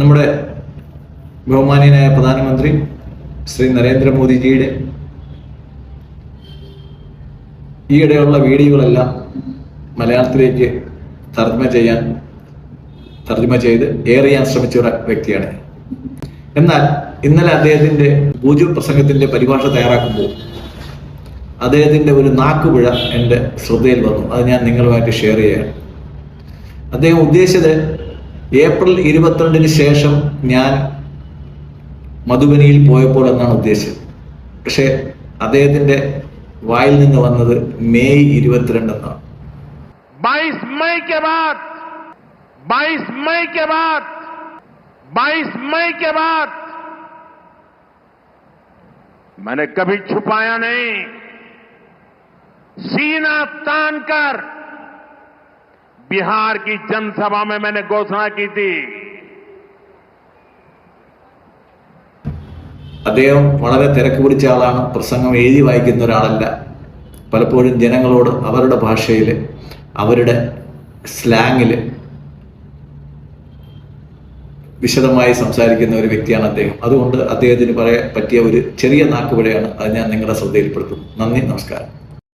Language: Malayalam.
നമ്മുടെ ബഹുമാനീയനായ പ്രധാനമന്ത്രി ശ്രീ നരേന്ദ്രമോദിജിയുടെ ഈയിടെയുള്ള വീഡിയോകളെല്ലാം മലയാളത്തിലേക്ക് തർജ്ജമ ചെയ്ത് ചെയ്യാൻ ശ്രമിച്ച ഒരു വ്യക്തിയാണ്. എന്നാൽ ഇന്നലെ അദ്ദേഹത്തിന്റെ പൂജ പ്രസംഗത്തിന്റെ പരിഭാഷ തയ്യാറാക്കുമ്പോൾ അദ്ദേഹത്തിന്റെ ഒരു നാക്കുപിഴ എൻ്റെ ശ്രദ്ധയിൽ വന്നു. അത് ഞാൻ നിങ്ങളുമായിട്ട് ഷെയർ ചെയ്യുകയാണ്. അദ്ദേഹം ഉദ്ദേശിച്ചത് ഏപ്രിൽ 22-ന് ശേഷം ഞാൻ മധുബനിയിൽ പോയപ്പോൾ എന്നാണ് ഉദ്ദേശിച്ചത്. പക്ഷെ അദ്ദേഹത്തിന്റെ വായിൽ നിന്ന് വന്നത് മെയ് 22 എന്നാണ്. 22 मई के बाद मैंने कभी छुपाया नहीं, सीना तान कर बिहार की जनसभा में मैंने घोषणा की थी. അദ്ദേഹം വളരെ തിരക്ക് പിടിച്ച ആളാണ്. പ്രസംഗം എഴുതി വായിക്കുന്ന ഒരാളല്ല. പലപ്പോഴും ജനങ്ങളോട് അവരുടെ ഭാഷയിൽ, അവരുടെ സ്ലാങ്ങിൽ വിശദമായി സംസാരിക്കുന്ന ഒരു വ്യക്തിയാണ് അദ്ദേഹം. അതുകൊണ്ട് അദ്ദേഹത്തിന് പറ്റിയ ഒരു ചെറിയ നാക്കുപിഴയാണ്. അത് ഞാൻ നിങ്ങളുടെ ശ്രദ്ധയിൽപ്പെടുത്തുന്നു. നന്ദി, നമസ്കാരം.